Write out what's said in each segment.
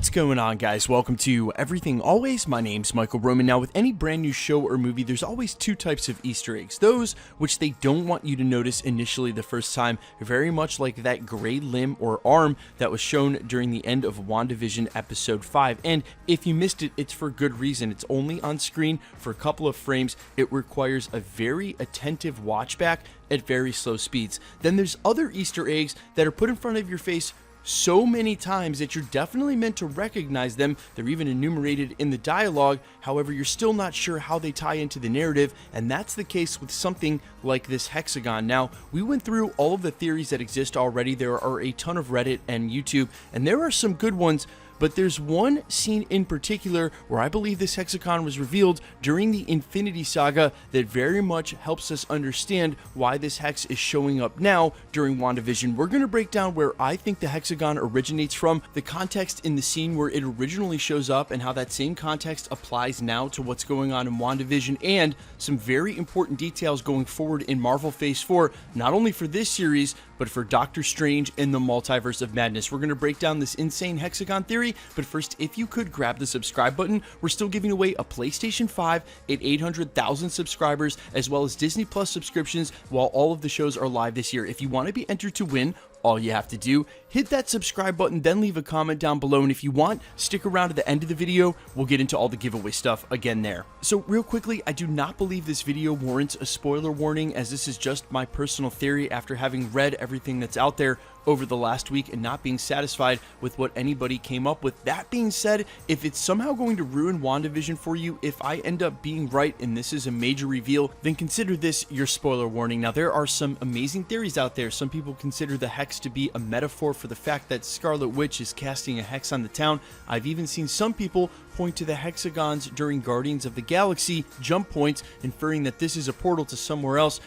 What's going on, guys? Welcome to Everything Always. My name's Michael Roman. Now, with any brand new show or movie, there's always two types of Easter eggs. Those which they don't want you to notice initially the first time, very much like that gray limb or arm that was shown during the end of WandaVision episode 5. And if you missed it, it's for good reason. It's only on screen for a couple of frames. It requires a very attentive watch back at very slow speeds. Then there's other Easter eggs that are put in front of your face so many times that you're definitely meant to recognize them. They're even enumerated in the dialogue. However, you're still not sure how they tie into the narrative, and that's the case with something like this hexagon. Now, we went through all of the theories that exist already. There are a ton of Reddit and YouTube, and there are some good ones. But there's one scene in particular where I believe this hexagon was revealed during the Infinity Saga that very much helps us understand why this hex is showing up now during WandaVision. We're going to break down where I think the hexagon originates from, the context in the scene where it originally shows up, and how that same context applies now to what's going on in WandaVision, and some very important details going forward in Marvel Phase 4, not only for this series, but for Doctor Strange in the Multiverse of Madness. We're going to break down this insane hexagon theory, but first, if you could grab the subscribe button. We're still giving away a PlayStation 5 at 800,000 subscribers, as well as Disney Plus subscriptions while all of the shows are live this year. If you want to be entered to win, all you have to do, hit that subscribe button, then leave a comment down below, and if you want, stick around to the end of the video. We'll get into all the giveaway stuff again there. So real quickly, I do not believe this video warrants a spoiler warning, as this is just my personal theory after having read everything that's out there over the last week and not being satisfied with what anybody came up with. That being said, if it's somehow going to ruin WandaVision for you, if I end up being right and this is a major reveal, then consider this your spoiler warning. Now, there are some amazing theories out there. Some people consider the hex to be a metaphor for the fact that Scarlet Witch is casting a hex on the town. I've even seen some people point to the hexagons during Guardians of the Galaxy jump points, inferring that this is a portal to somewhere else, ...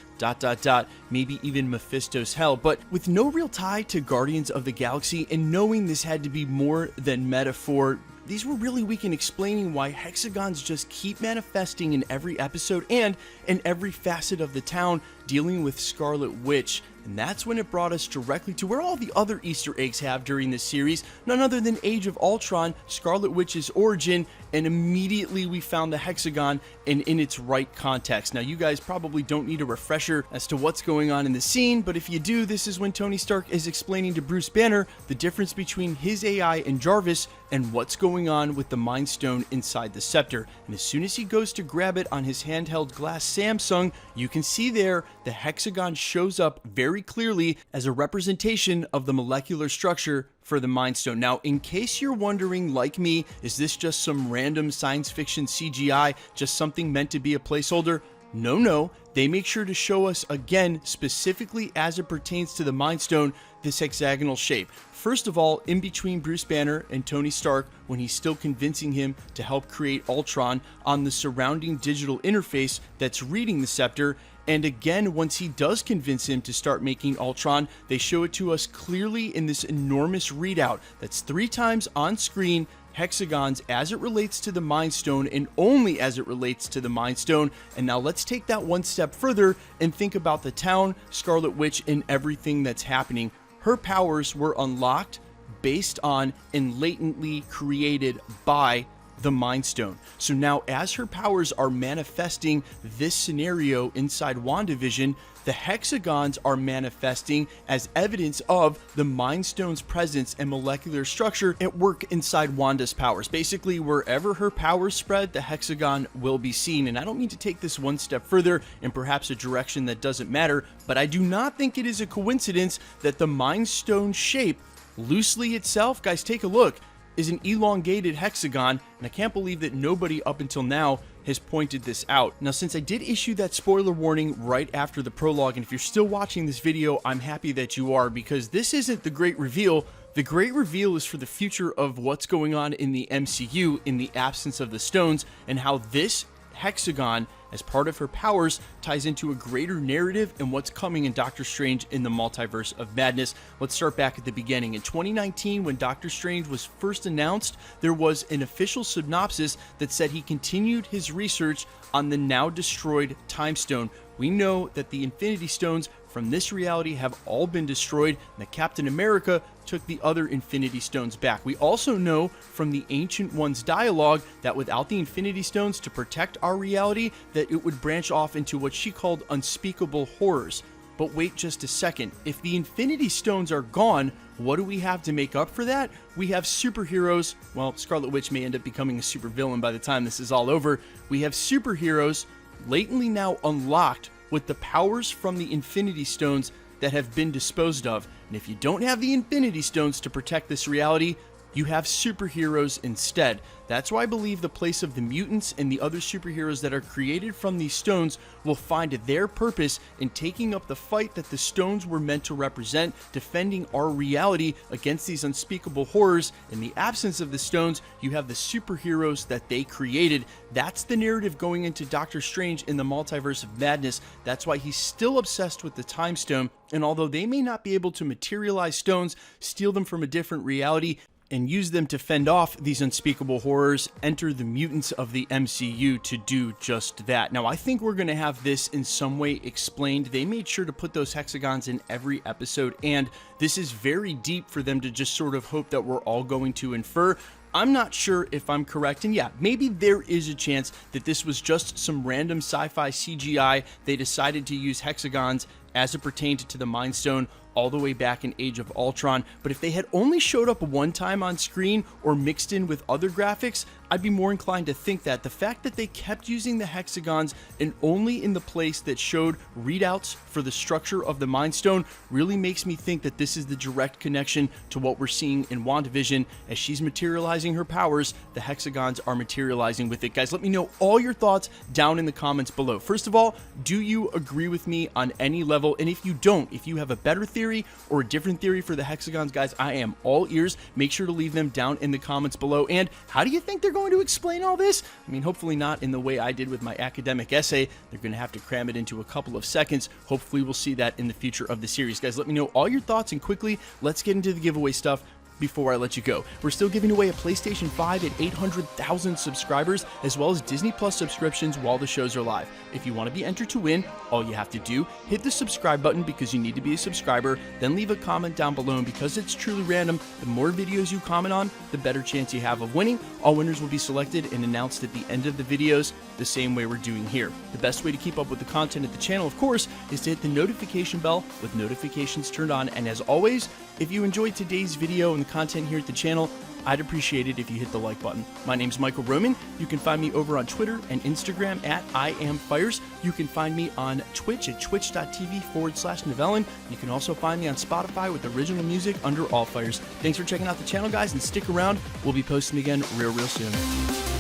maybe even Mephisto's hell. But with no real tie to Guardians of the Galaxy, and knowing this had to be more than metaphor, these were really weak in explaining why hexagons just keep manifesting in every episode and in every facet of the town dealing with Scarlet Witch. And that's when it brought us directly to where all the other Easter eggs have during this series, none other than Age of Ultron, Scarlet Witch's origin, and immediately we found the hexagon and in its right context. Now, you guys probably don't need a refresher as to what's going on in the scene, but if you do, this is when Tony Stark is explaining to Bruce Banner the difference between his AI and Jarvis and what's going on with the Mind Stone inside the scepter. And as soon as he goes to grab it on his handheld glass Samsung, you can see there the hexagon shows up very clearly as a representation of the molecular structure for the Mind Stone. Now, in case you're wondering, like me, is this just some random science fiction CGI, just something meant to be a placeholder? No, they make sure to show us again, specifically as it pertains to the Mind Stone, this hexagonal shape. First of all, in between Bruce Banner and Tony Stark, when he's still convincing him to help create Ultron on the surrounding digital interface that's reading the scepter, and again, once he does convince him to start making Ultron, they show it to us clearly in this enormous readout that's 3 times on screen, hexagons as it relates to the Mind Stone and only as it relates to the Mind Stone. And now let's take that one step further and think about the town, Scarlet Witch, and everything that's happening. Her powers were unlocked based on and latently created by the Mind Stone. So now, as her powers are manifesting this scenario inside WandaVision, the hexagons are manifesting as evidence of the Mind Stone's presence and molecular structure at work inside Wanda's powers. Basically, wherever her powers spread, the hexagon will be seen. And I don't mean to take this one step further in perhaps a direction that doesn't matter, but I do not think it is a coincidence that the Mind Stone shape, loosely itself, guys, take a look, is an elongated hexagon, and I can't believe that nobody up until now has pointed this out. Now, since I did issue that spoiler warning right after the prologue, and if you're still watching this video, I'm happy that you are, because this isn't the great reveal. The great reveal is for the future of what's going on in the MCU in the absence of the stones, and how this hexagon, as part of her powers, ties into a greater narrative and what's coming in Doctor Strange in the Multiverse of Madness. Let's start back at the beginning. In 2019, when Doctor Strange was first announced, there was an official synopsis that said he continued his research on the now destroyed Time Stone. We know that the Infinity Stones from this reality have all been destroyed, and that Captain America took the other Infinity Stones back. We also know from the Ancient One's dialogue that without the Infinity Stones to protect our reality, that it would branch off into what she called unspeakable horrors. But wait just a second. If the Infinity Stones are gone, what do we have to make up for that? We have superheroes. Well, Scarlet Witch may end up becoming a supervillain by the time this is all over. We have superheroes latently now unlocked with the powers from the Infinity Stones that have been disposed of. And if you don't have the Infinity Stones to protect this reality, you have superheroes instead. That's why I believe the place of the mutants and the other superheroes that are created from these stones will find their purpose in taking up the fight that the stones were meant to represent, defending our reality against these unspeakable horrors. In the absence of the stones, you have the superheroes that they created. That's the narrative going into Doctor Strange in the Multiverse of Madness. That's why he's still obsessed with the Time Stone. And although they may not be able to materialize stones, steal them from a different reality, and use them to fend off these unspeakable horrors, enter the mutants of the MCU to do just that. Now, I think we're going to have this in some way explained. They made sure to put those hexagons in every episode, and this is very deep for them to just sort of hope that we're all going to infer. I'm not sure if I'm correct, and yeah, maybe there is a chance that this was just some random sci-fi CGI. They decided to use hexagons as it pertained to the Mind Stone all the way back in Age of Ultron, but if they had only showed up one time on screen or mixed in with other graphics, I'd be more inclined to think that. The fact that they kept using the hexagons and only in the place that showed readouts for the structure of the Mind Stone really makes me think that this is the direct connection to what we're seeing in WandaVision. As she's materializing her powers, the hexagons are materializing with it. Guys, let me know all your thoughts down in the comments below. First of all, do you agree with me on any level? And if you don't, if you have a better theory or a different theory for the hexagons, guys, I am all ears. Make sure to leave them down in the comments below. And how do you think they're going to explain all this? I mean, hopefully not in the way I did with my academic essay. They're going to have to cram it into a couple of seconds. Hopefully we'll see that in the future of the series. Guys, let me know all your thoughts, and quickly, let's get into the giveaway stuff. Before I let you go, we're still giving away a PlayStation 5 at 800,000 subscribers, as well as Disney Plus subscriptions while the shows are live. If you want to be entered to win, all you have to do, hit the subscribe button because you need to be a subscriber, then leave a comment down below, and because it's truly random, the more videos you comment on, the better chance you have of winning. All winners will be selected and announced at the end of the videos, the same way we're doing here. The best way to keep up with the content of the channel, of course, is to hit the notification bell with notifications turned on. And as always, if you enjoyed today's video and the content here at the channel, I'd appreciate it if you hit the like button. My name's Michael Roman. You can find me over on Twitter and Instagram at IamFires. You can find me on Twitch at twitch.tv/Novellin. You can also find me on Spotify with original music under All Fires. Thanks for checking out the channel, guys, and stick around. We'll be posting again real soon.